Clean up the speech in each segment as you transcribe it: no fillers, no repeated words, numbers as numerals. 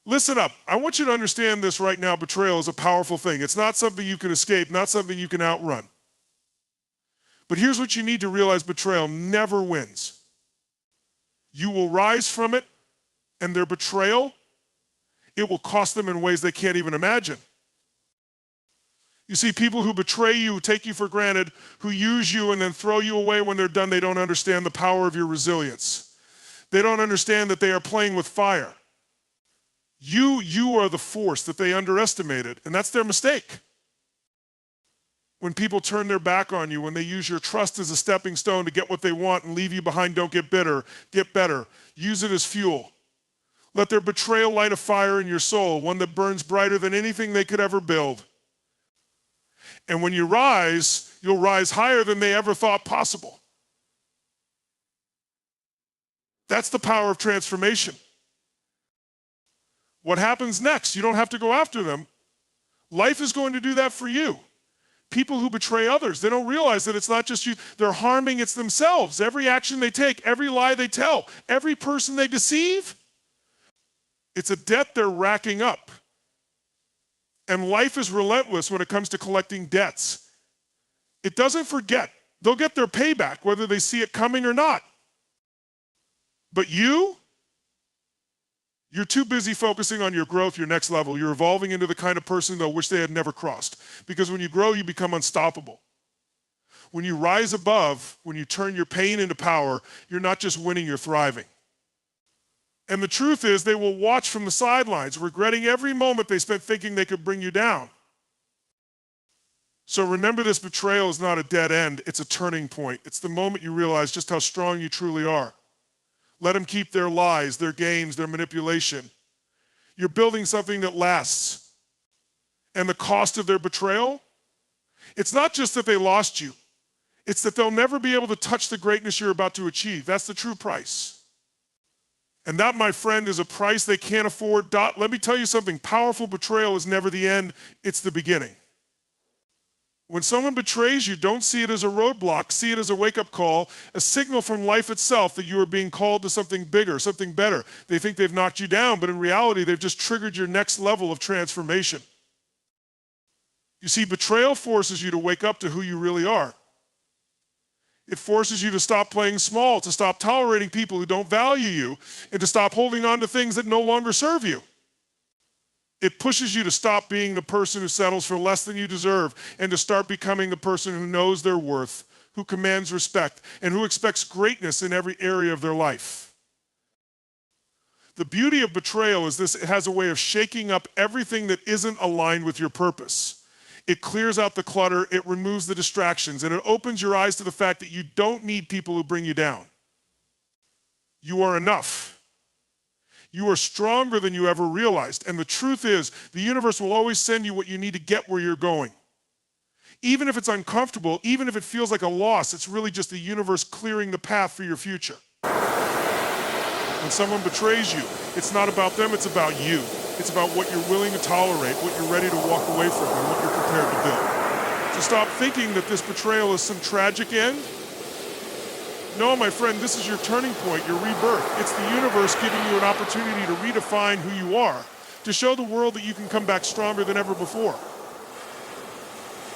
Listen up. I want you to understand this right now. Betrayal is a powerful thing. It's not something you can escape, not something you can outrun. But here's what you need to realize: betrayal never wins. You will rise from it, and their betrayal, it will cost them in ways they can't even imagine. You see, people who betray you, who take you for granted, who use you and then throw you away when they're done, they don't understand the power of your resilience. They don't understand that they are playing with fire. You are the force that they underestimated, and that's their mistake. When people turn their back on you, when they use your trust as a stepping stone to get what they want and leave you behind, don't get bitter, get better. Use it as fuel. Let their betrayal light a fire in your soul, one that burns brighter than anything they could ever build. And when you rise, you'll rise higher than they ever thought possible. That's the power of transformation. What happens next? You don't have to go after them. Life is going to do that for you. People who betray others, they don't realize that it's not just you. They're harming, it's themselves. Every action they take, every lie they tell, every person they deceive, it's a debt they're racking up. And life is relentless when it comes to collecting debts. It doesn't forget. They'll get their payback, whether they see it coming or not. But you're too busy focusing on your growth, your next level. You're evolving into the kind of person they'll wish they had never crossed. Because when you grow, you become unstoppable. When you rise above, when you turn your pain into power, you're not just winning, you're thriving. And the truth is, they will watch from the sidelines, regretting every moment they spent thinking they could bring you down. So remember, this betrayal is not a dead end, it's a turning point. It's the moment you realize just how strong you truly are. Let them keep their lies, their games, their manipulation. You're building something that lasts. And the cost of their betrayal? It's not just that they lost you. It's that they'll never be able to touch the greatness you're about to achieve. That's the true price. And that, my friend, is a price they can't afford. Let me tell you something. Powerful betrayal is never the end. It's the beginning. When someone betrays you, don't see it as a roadblock. See it as a wake-up call, a signal from life itself that you are being called to something bigger, something better. They think they've knocked you down, but in reality, they've just triggered your next level of transformation. You see, betrayal forces you to wake up to who you really are. It forces you to stop playing small, to stop tolerating people who don't value you, and to stop holding on to things that no longer serve you. It pushes you to stop being the person who settles for less than you deserve and to start becoming the person who knows their worth, who commands respect, and who expects greatness in every area of their life. The beauty of betrayal is this: it has a way of shaking up everything that isn't aligned with your purpose. It clears out the clutter, it removes the distractions, and it opens your eyes to the fact that you don't need people who bring you down. You are enough. You are stronger than you ever realized. And the truth is, the universe will always send you what you need to get where you're going. Even if it's uncomfortable, even if it feels like a loss, it's really just the universe clearing the path for your future. When someone betrays you, it's not about them, it's about you. It's about what you're willing to tolerate, what you're ready to walk away from, and what you're prepared to build. So stop thinking that this betrayal is some tragic end. No, my friend, this is your turning point, your rebirth. It's the universe giving you an opportunity to redefine who you are, to show the world that you can come back stronger than ever before.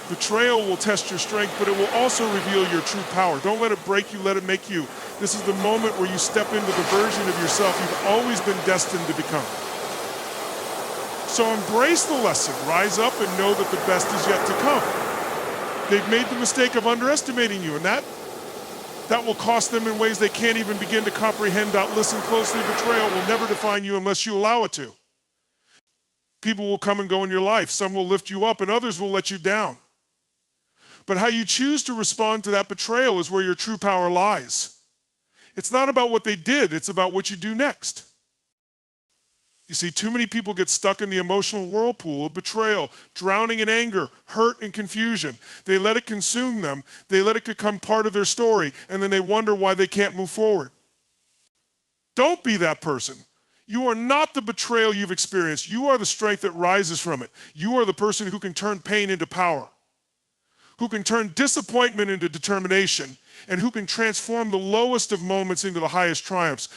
Betrayal will test your strength, but it will also reveal your true power. Don't let it break you, let it make you. This is the moment where you step into the version of yourself you've always been destined to become. So embrace the lesson, rise up, and know that the best is yet to come. They've made the mistake of underestimating you, and that will cost them in ways they can't even begin to comprehend. Listen closely, betrayal will never define you unless you allow it to. People will come and go in your life. Some will lift you up and others will let you down. But how you choose to respond to that betrayal is where your true power lies. It's not about what they did, it's about what you do next. You see, too many people get stuck in the emotional whirlpool of betrayal, drowning in anger, hurt, and confusion. They let it consume them. They let it become part of their story, and then they wonder why they can't move forward. Don't be that person. You are not the betrayal you've experienced. You are the strength that rises from it. You are the person who can turn pain into power, who can turn disappointment into determination, and who can transform the lowest of moments into the highest triumphs.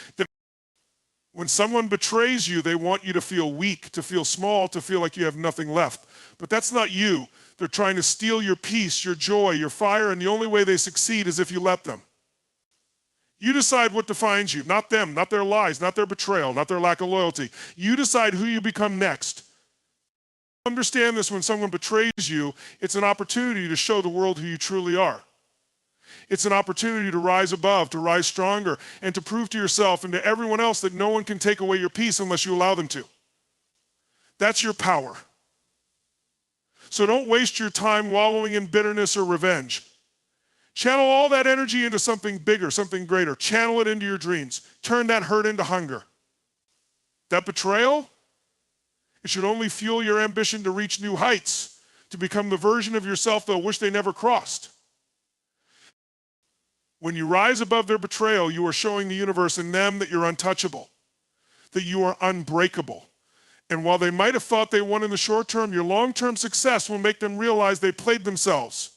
When someone betrays you, they want you to feel weak, to feel small, to feel like you have nothing left. But that's not you. They're trying to steal your peace, your joy, your fire, and the only way they succeed is if you let them. You decide what defines you, not them, not their lies, not their betrayal, not their lack of loyalty. You decide who you become next. Understand this: when someone betrays you, it's an opportunity to show the world who you truly are. It's an opportunity to rise above, to rise stronger, and to prove to yourself and to everyone else that no one can take away your peace unless you allow them to. That's your power. So don't waste your time wallowing in bitterness or revenge. Channel all that energy into something bigger, something greater. Channel it into your dreams. Turn that hurt into hunger. That betrayal, it should only fuel your ambition to reach new heights, to become the version of yourself they'll wish they never crossed. When you rise above their betrayal, you are showing the universe and them that you're untouchable, that you are unbreakable. And while they might have thought they won in the short term, your long-term success will make them realize they played themselves.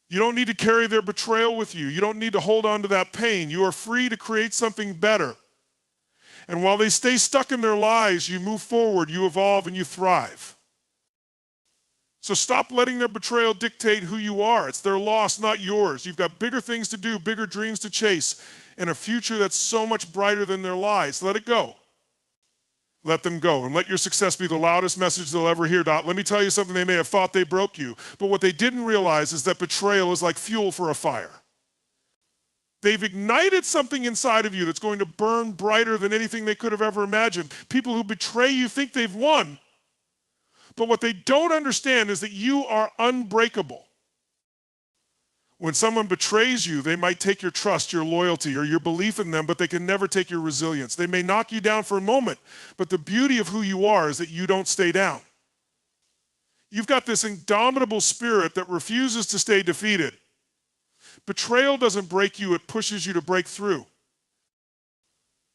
You don't need to carry their betrayal with you. You don't need to hold on to that pain. You are free to create something better. And while they stay stuck in their lies, you move forward, you evolve, and you thrive. So stop letting their betrayal dictate who you are. It's their loss, not yours. You've got bigger things to do, bigger dreams to chase, and a future that's so much brighter than their lies. Let it go. Let them go, and let your success be the loudest message they'll ever hear. Let me tell you something: they may have thought they broke you, but what they didn't realize is that betrayal is like fuel for a fire. They've ignited something inside of you that's going to burn brighter than anything they could have ever imagined. People who betray you think they've won, but what they don't understand is that you are unbreakable. When someone betrays you, they might take your trust, your loyalty, or your belief in them, but they can never take your resilience. They may knock you down for a moment, but the beauty of who you are is that you don't stay down. You've got this indomitable spirit that refuses to stay defeated. Betrayal doesn't break you, it pushes you to break through.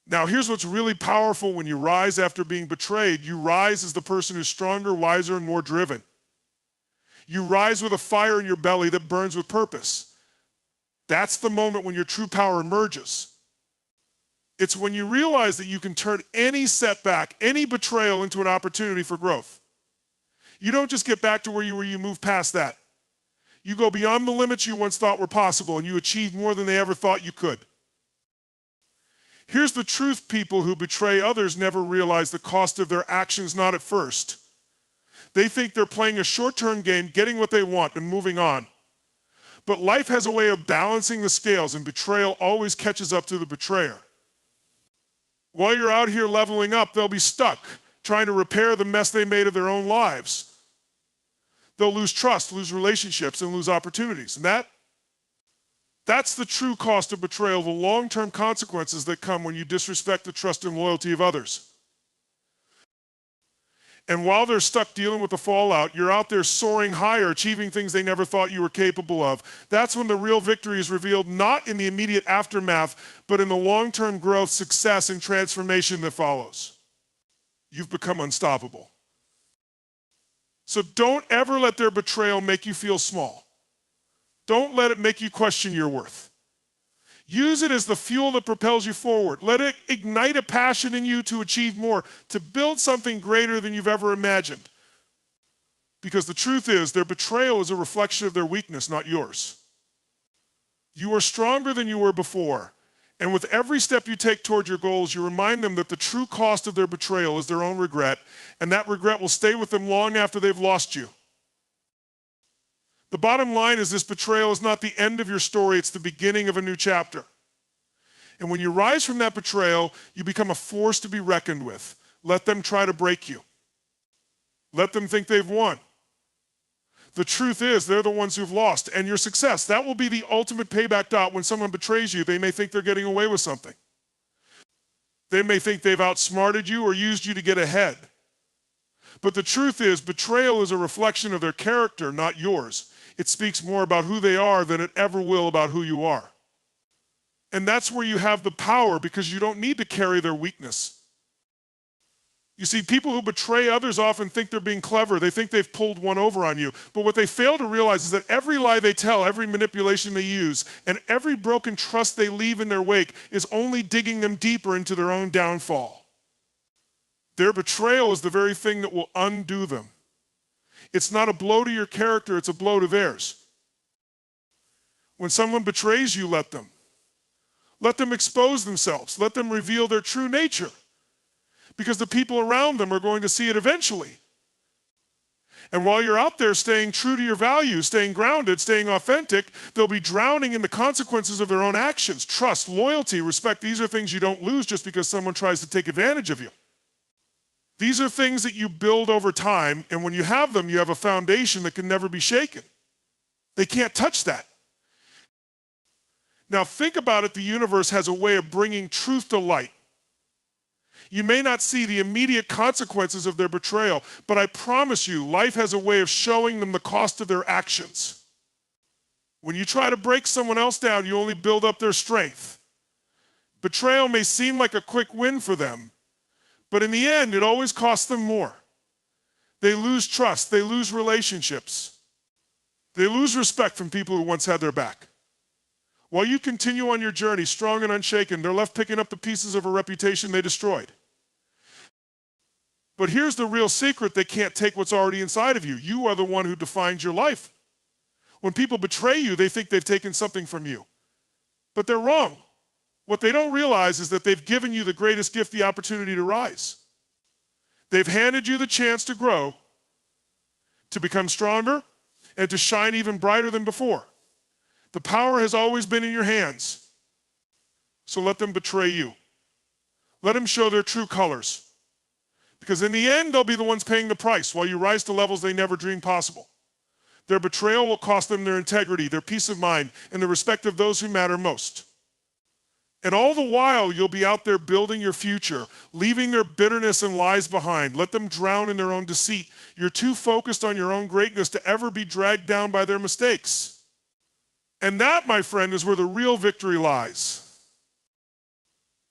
Now, here's what's really powerful: when you rise after being betrayed, you rise as the person who's stronger, wiser, and more driven. You rise with a fire in your belly that burns with purpose. That's the moment when your true power emerges. It's when you realize that you can turn any setback, any betrayal into an opportunity for growth. You don't just get back to where you were, you move past that. You go beyond the limits you once thought were possible, and you achieve more than they ever thought you could. Here's the truth: people who betray others never realize the cost of their actions, not at first. They think they're playing a short-term game, getting what they want and moving on. But life has a way of balancing the scales, and betrayal always catches up to the betrayer. While you're out here leveling up, they'll be stuck trying to repair the mess they made of their own lives. They'll lose trust, lose relationships, and lose opportunities. And that's the true cost of betrayal, the long-term consequences that come when you disrespect the trust and loyalty of others. And while they're stuck dealing with the fallout, you're out there soaring higher, achieving things they never thought you were capable of. That's when the real victory is revealed, not in the immediate aftermath, but in the long-term growth, success, and transformation that follows. You've become unstoppable. So don't ever let their betrayal make you feel small. Don't let it make you question your worth. Use it as the fuel that propels you forward. Let it ignite a passion in you to achieve more, to build something greater than you've ever imagined. Because the truth is, their betrayal is a reflection of their weakness, not yours. You are stronger than you were before. And with every step you take toward your goals, you remind them that the true cost of their betrayal is their own regret, and that regret will stay with them long after they've lost you. The bottom line is, this betrayal is not the end of your story, it's the beginning of a new chapter. And when you rise from that betrayal, you become a force to be reckoned with. Let them try to break you. Let them think they've won. The truth is, they're the ones who've lost. And your success, that will be the ultimate payback. When someone betrays you, they may think they're getting away with something. They may think they've outsmarted you or used you to get ahead. But the truth is, betrayal is a reflection of their character, not yours. It speaks more about who they are than it ever will about who you are. And that's where you have the power, because you don't need to carry their weakness. You see, people who betray others often think they're being clever. They think they've pulled one over on you. But what they fail to realize is that every lie they tell, every manipulation they use, and every broken trust they leave in their wake is only digging them deeper into their own downfall. Their betrayal is the very thing that will undo them. It's not a blow to your character, it's a blow to theirs. When someone betrays you, let them. Let them expose themselves. Let them reveal their true nature. Because the people around them are going to see it eventually. And while you're out there staying true to your values, staying grounded, staying authentic, they'll be drowning in the consequences of their own actions. Trust, loyalty, respect, these are things you don't lose just because someone tries to take advantage of you. These are things that you build over time, and when you have them, you have a foundation that can never be shaken. They can't touch that. Now think about it, the universe has a way of bringing truth to light. You may not see the immediate consequences of their betrayal, but I promise you, life has a way of showing them the cost of their actions. When you try to break someone else down, you only build up their strength. Betrayal may seem like a quick win for them, but in the end, it always costs them more. They lose trust, they lose relationships. They lose respect from people who once had their back. While you continue on your journey, strong and unshaken, they're left picking up the pieces of a reputation they destroyed. But here's the real secret: they can't take what's already inside of you. You are the one who defines your life. When people betray you, they think they've taken something from you. But they're wrong. What they don't realize is that they've given you the greatest gift, the opportunity to rise. They've handed you the chance to grow, to become stronger, and to shine even brighter than before. The power has always been in your hands. So let them betray you. Let them show their true colors. Because in the end, they'll be the ones paying the price while you rise to levels they never dreamed possible. Their betrayal will cost them their integrity, their peace of mind, and the respect of those who matter most. And all the while, you'll be out there building your future, leaving their bitterness and lies behind. Let them drown in their own deceit. You're too focused on your own greatness to ever be dragged down by their mistakes. And that, my friend, is where the real victory lies.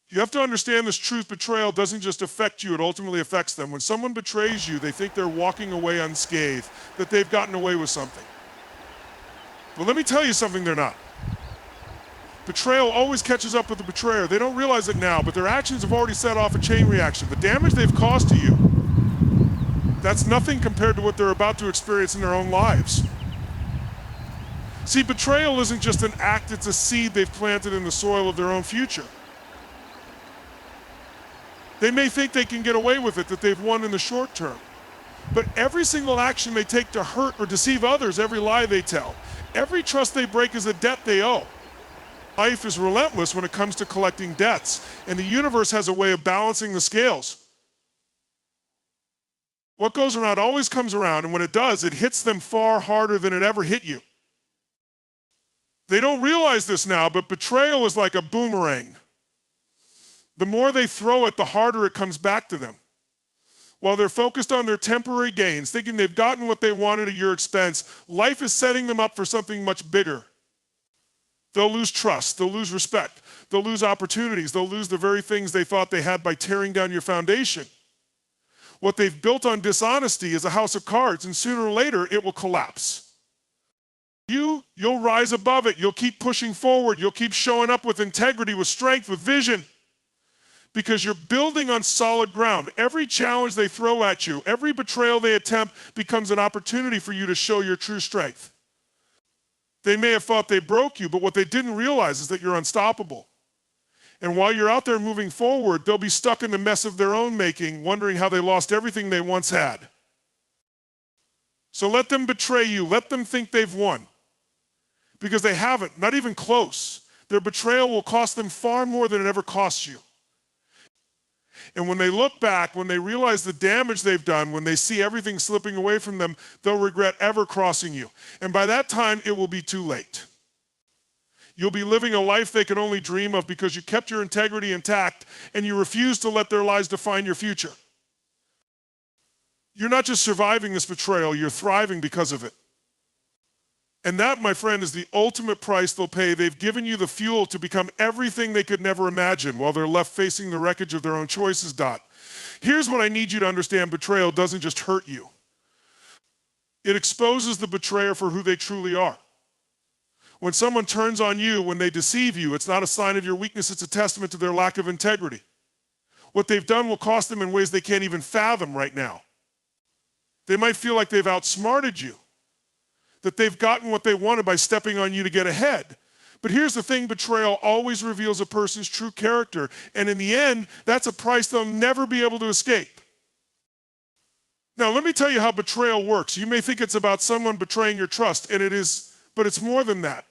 You have to understand this truth: betrayal doesn't just affect you, it ultimately affects them. When someone betrays you, they think they're walking away unscathed, that they've gotten away with something. But let me tell you something they're not. Betrayal always catches up with the betrayer. They don't realize it now, but their actions have already set off a chain reaction. The damage they've caused to you, that's nothing compared to what they're about to experience in their own lives. See, betrayal isn't just an act, it's a seed they've planted in the soil of their own future. They may think they can get away with it, that they've won in the short term. But every single action they take to hurt or deceive others, every lie they tell, every trust they break is a debt they owe. Life is relentless when it comes to collecting debts, and the universe has a way of balancing the scales. What goes around always comes around, and when it does, it hits them far harder than it ever hit you. They don't realize this now, but betrayal is like a boomerang. The more they throw it, the harder it comes back to them. While they're focused on their temporary gains, thinking they've gotten what they wanted at your expense, life is setting them up for something much bigger. They'll lose trust, they'll lose respect, they'll lose opportunities, they'll lose the very things they thought they had by tearing down your foundation. What they've built on dishonesty is a house of cards, and sooner or later it will collapse. You'll rise above it. You'll keep pushing forward. You'll keep showing up with integrity, with strength, with vision. Because you're building on solid ground. Every challenge they throw at you, every betrayal they attempt becomes an opportunity for you to show your true strength. They may have thought they broke you, but what they didn't realize is that you're unstoppable. And while you're out there moving forward, they'll be stuck in the mess of their own making, wondering how they lost everything they once had. So let them betray you. Let them think they've won. Because they haven't, not even close. Their betrayal will cost them far more than it ever cost you. And when they look back, when they realize the damage they've done, when they see everything slipping away from them, they'll regret ever crossing you. And by that time, it will be too late. You'll be living a life they can only dream of because you kept your integrity intact and you refused to let their lies define your future. You're not just surviving this betrayal, you're thriving because of it. And that, my friend, is the ultimate price they'll pay. They've given you the fuel to become everything they could never imagine while they're left facing the wreckage of their own choices, Dot. Here's what I need you to understand. Betrayal doesn't just hurt you. It exposes the betrayer for who they truly are. When someone turns on you, when they deceive you, it's not a sign of your weakness, it's a testament to their lack of integrity. What they've done will cost them in ways they can't even fathom right now. They might feel like they've outsmarted you, that they've gotten what they wanted by stepping on you to get ahead. But here's the thing, betrayal always reveals a person's true character, and in the end, that's a price they'll never be able to escape. Now, let me tell you how betrayal works. You may think it's about someone betraying your trust, and it is, but it's more than that.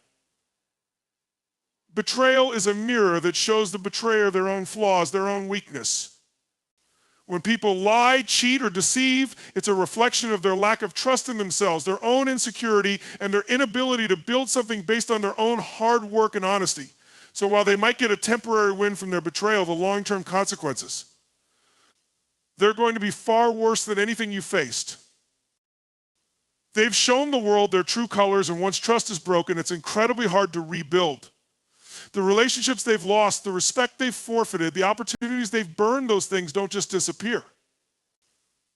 Betrayal is a mirror that shows the betrayer their own flaws, their own weakness. When people lie, cheat, or deceive, it's a reflection of their lack of trust in themselves, their own insecurity, and their inability to build something based on their own hard work and honesty. So while they might get a temporary win from their betrayal, the long-term consequences, they're going to be far worse than anything you faced. They've shown the world their true colors, and once trust is broken, it's incredibly hard to rebuild. The relationships they've lost, the respect they've forfeited, the opportunities they've burned, those things don't just disappear.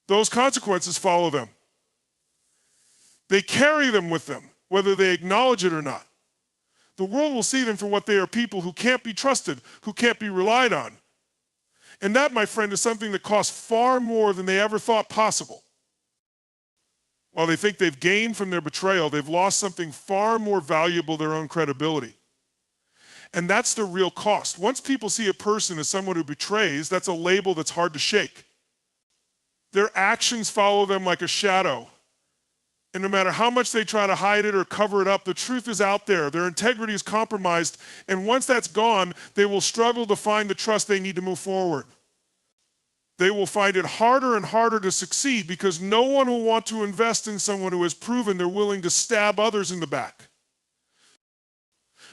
Those consequences follow them. They carry them with them, whether they acknowledge it or not. The world will see them for what they are, people who can't be trusted, who can't be relied on. And that, my friend, is something that costs far more than they ever thought possible. While they think they've gained from their betrayal, they've lost something far more valuable, their own credibility. And that's the real cost. Once people see a person as someone who betrays, that's a label that's hard to shake. Their actions follow them like a shadow. And no matter how much they try to hide it or cover it up, the truth is out there. Their integrity is compromised. And once that's gone, they will struggle to find the trust they need to move forward. They will find it harder and harder to succeed because no one will want to invest in someone who has proven they're willing to stab others in the back.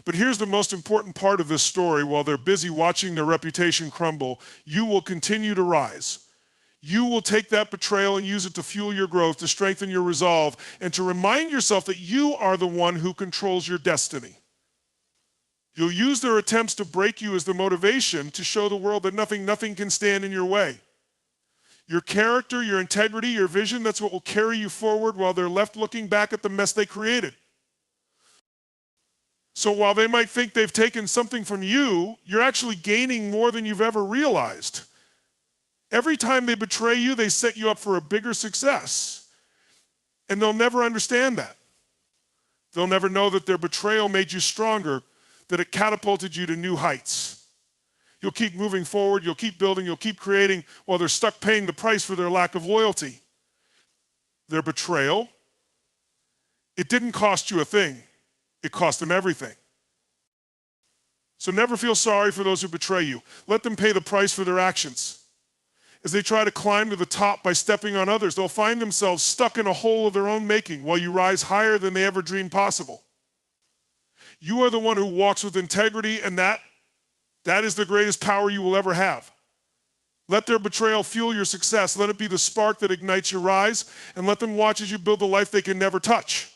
But here's the most important part of this story. While they're busy watching their reputation crumble, you will continue to rise. You will take that betrayal and use it to fuel your growth, to strengthen your resolve, and to remind yourself that you are the one who controls your destiny. You'll use their attempts to break you as the motivation to show the world that nothing can stand in your way. Your character, your integrity, your vision, that's what will carry you forward while they're left looking back at the mess they created. So while they might think they've taken something from you, you're actually gaining more than you've ever realized. Every time they betray you, they set you up for a bigger success. And they'll never understand that. They'll never know that their betrayal made you stronger, that it catapulted you to new heights. You'll keep moving forward, you'll keep building, you'll keep creating while they're stuck paying the price for their lack of loyalty. Their betrayal, it didn't cost you a thing. It cost them everything. So never feel sorry for those who betray you. Let them pay the price for their actions. As they try to climb to the top by stepping on others, they'll find themselves stuck in a hole of their own making while you rise higher than they ever dreamed possible. You are the one who walks with integrity, and that is the greatest power you will ever have. Let their betrayal fuel your success. Let it be the spark that ignites your rise, and let them watch as you build the life they can never touch.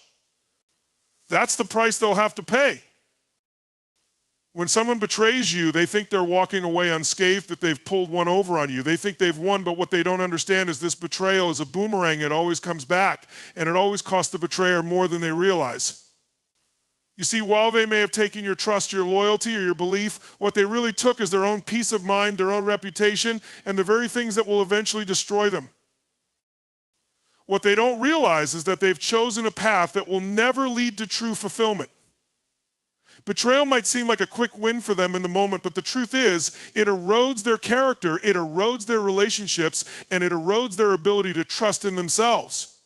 That's the price they'll have to pay. When someone betrays you, they think they're walking away unscathed, that they've pulled one over on you. They think they've won, but what they don't understand is this betrayal is a boomerang. It always comes back, and it always costs the betrayer more than they realize. You see, while they may have taken your trust, your loyalty, or your belief, what they really took is their own peace of mind, their own reputation, and the very things that will eventually destroy them. What they don't realize is that they've chosen a path that will never lead to true fulfillment. Betrayal might seem like a quick win for them in the moment, but the truth is, it erodes their character, it erodes their relationships, and it erodes their ability to trust in themselves.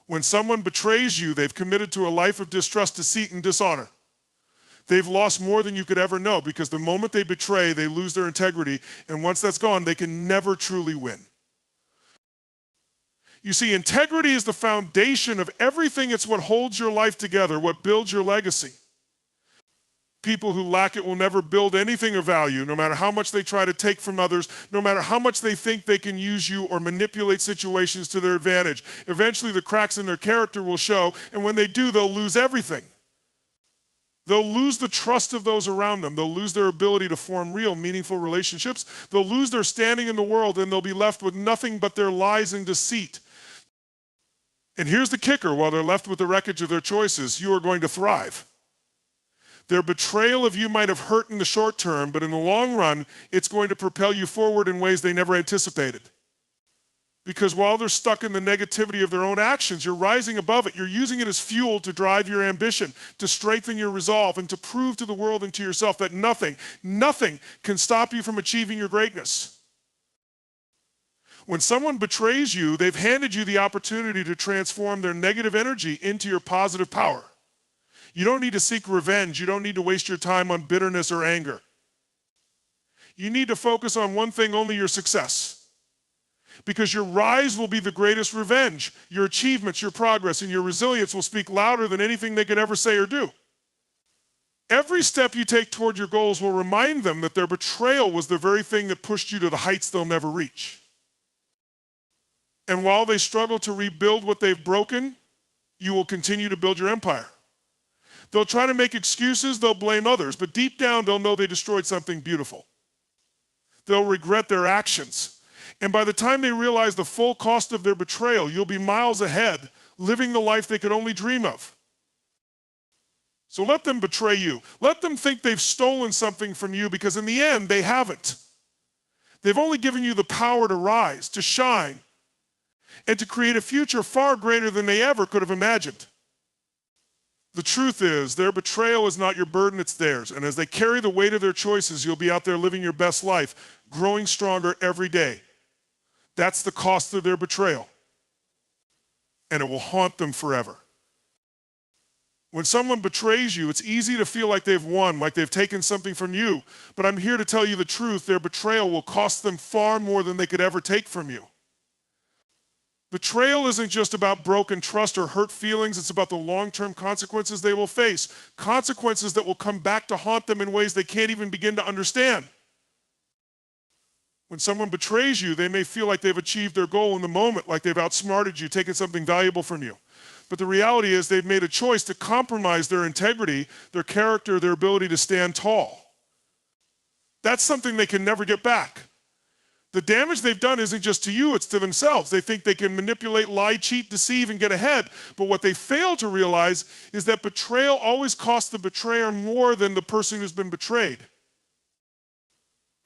When someone betrays you, they've committed to a life of distrust, deceit, and dishonor. They've lost more than you could ever know, because the moment they betray, they lose their integrity, and once that's gone, they can never truly win. You see, integrity is the foundation of everything. It's what holds your life together, what builds your legacy. People who lack it will never build anything of value, no matter how much they try to take from others, no matter how much they think they can use you or manipulate situations to their advantage. Eventually, the cracks in their character will show, and when they do, they'll lose everything. They'll lose the trust of those around them. They'll lose their ability to form real, meaningful relationships. They'll lose their standing in the world, and they'll be left with nothing but their lies and deceit. And here's the kicker: while they're left with the wreckage of their choices, you are going to thrive. Their betrayal of you might have hurt in the short term, but in the long run, it's going to propel you forward in ways they never anticipated. Because while they're stuck in the negativity of their own actions, you're rising above it. You're using it as fuel to drive your ambition, to strengthen your resolve, and to prove to the world and to yourself that nothing can stop you from achieving your greatness. When someone betrays you, they've handed you the opportunity to transform their negative energy into your positive power. You don't need to seek revenge. You don't need to waste your time on bitterness or anger. You need to focus on one thing only: your success. Because your rise will be the greatest revenge. Your achievements, your progress, and your resilience will speak louder than anything they could ever say or do. Every step you take toward your goals will remind them that their betrayal was the very thing that pushed you to the heights they'll never reach. And while they struggle to rebuild what they've broken, you will continue to build your empire. They'll try to make excuses, they'll blame others, but deep down they'll know they destroyed something beautiful. They'll regret their actions. And by the time they realize the full cost of their betrayal, you'll be miles ahead, living the life they could only dream of. So let them betray you. Let them think they've stolen something from you, because in the end, they haven't. They've only given you the power to rise, to shine, and to create a future far greater than they ever could have imagined. The truth is, their betrayal is not your burden, it's theirs. And as they carry the weight of their choices, you'll be out there living your best life, growing stronger every day. That's the cost of their betrayal. And it will haunt them forever. When someone betrays you, it's easy to feel like they've won, like they've taken something from you. But I'm here to tell you the truth: their betrayal will cost them far more than they could ever take from you. Betrayal isn't just about broken trust or hurt feelings. It's about the long-term consequences they will face. Consequences that will come back to haunt them in ways they can't even begin to understand. When someone betrays you, they may feel like they've achieved their goal in the moment, like they've outsmarted you, taken something valuable from you. But the reality is they've made a choice to compromise their integrity, their character, their ability to stand tall. That's something they can never get back. The damage they've done isn't just to you, it's to themselves. They think they can manipulate, lie, cheat, deceive, and get ahead. But what they fail to realize is that betrayal always costs the betrayer more than the person who's been betrayed.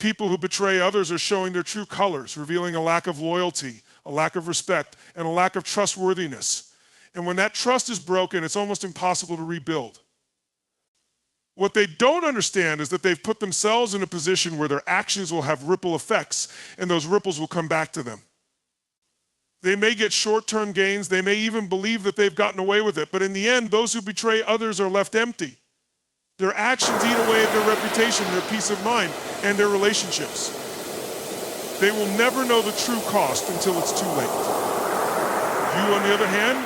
People who betray others are showing their true colors, revealing a lack of loyalty, a lack of respect, and a lack of trustworthiness. And when that trust is broken, it's almost impossible to rebuild. What they don't understand is that they've put themselves in a position where their actions will have ripple effects, and those ripples will come back to them. They may get short-term gains, they may even believe that they've gotten away with it, but in the end, those who betray others are left empty. Their actions eat away at their reputation, their peace of mind, and their relationships. They will never know the true cost until it's too late. You, on the other hand,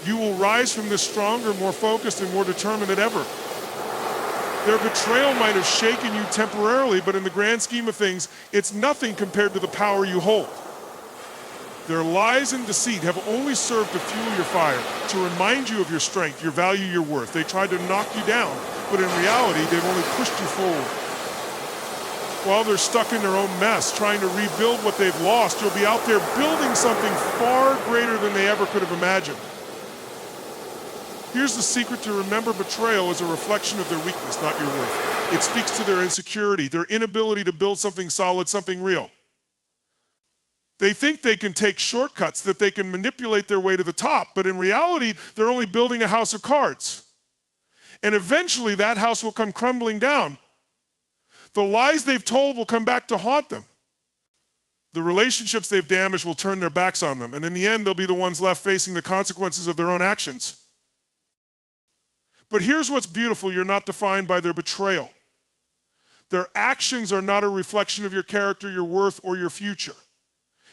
you will rise from this stronger, more focused, and more determined than ever. Their betrayal might have shaken you temporarily, but in the grand scheme of things, it's nothing compared to the power you hold. Their lies and deceit have only served to fuel your fire, to remind you of your strength, your value, your worth. They tried to knock you down, but in reality, they've only pushed you forward. While they're stuck in their own mess, trying to rebuild what they've lost, you'll be out there building something far greater than they ever could have imagined. Here's the secret to remember: betrayal is a reflection of their weakness, not your worth. It speaks to their insecurity, their inability to build something solid, something real. They think they can take shortcuts, that they can manipulate their way to the top, but in reality, they're only building a house of cards. And eventually, that house will come crumbling down. The lies they've told will come back to haunt them. The relationships they've damaged will turn their backs on them, and in the end, they'll be the ones left facing the consequences of their own actions. But here's what's beautiful: you're not defined by their betrayal. Their actions are not a reflection of your character, your worth, or your future.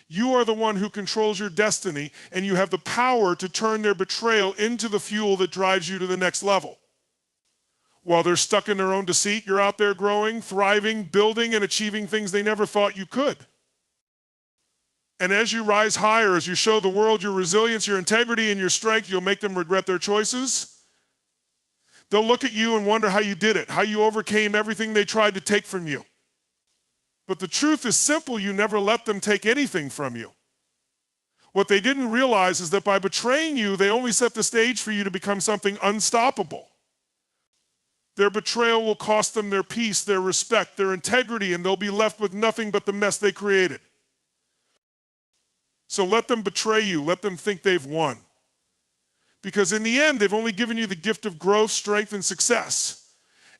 You are the one who controls your destiny, and you have the power to turn their betrayal into the fuel that drives you to the next level. While they're stuck in their own deceit, you're out there growing, thriving, building, and achieving things they never thought you could. And as you rise higher, as you show the world your resilience, your integrity, and your strength, you'll make them regret their choices. They'll look at you and wonder how you did it, how you overcame everything they tried to take from you. But the truth is simple, you never let them take anything from you. What they didn't realize is that by betraying you, they only set the stage for you to become something unstoppable. Their betrayal will cost them their peace, their respect, their integrity, and they'll be left with nothing but the mess they created. So let them betray you. Let them think they've won. Because in the end, they've only given you the gift of growth, strength, and success.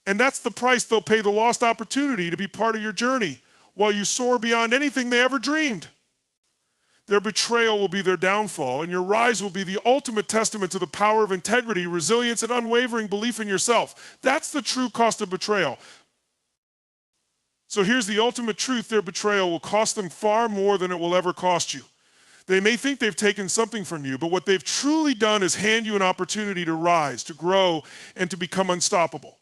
And that's the price they'll pay, the lost opportunity to be part of your journey while you soar beyond anything they ever dreamed. Their betrayal will be their downfall, and your rise will be the ultimate testament to the power of integrity, resilience, and unwavering belief in yourself. That's the true cost of betrayal. So here's the ultimate truth. Their betrayal will cost them far more than it will ever cost you. They may think they've taken something from you, but what they've truly done is hand you an opportunity to rise, to grow, and to become unstoppable.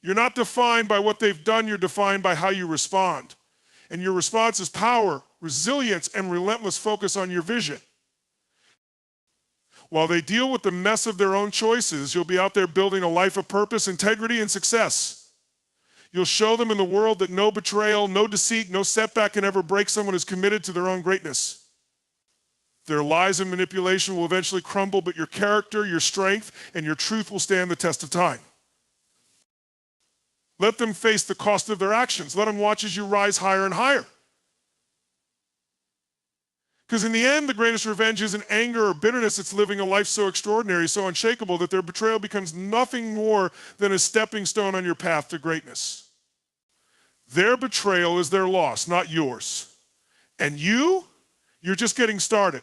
You're not defined by what they've done, you're defined by how you respond. And your response is power, resilience, and relentless focus on your vision. While they deal with the mess of their own choices, you'll be out there building a life of purpose, integrity, and success. You'll show them in the world that no betrayal, no deceit, no setback can ever break someone who's committed to their own greatness. Their lies and manipulation will eventually crumble, but your character, your strength, and your truth will stand the test of time. Let them face the cost of their actions. Let them watch as you rise higher and higher. Because in the end, the greatest revenge isn't anger or bitterness. It's living a life so extraordinary, so unshakable, that their betrayal becomes nothing more than a stepping stone on your path to greatness. Their betrayal is their loss, not yours. And you're just getting started.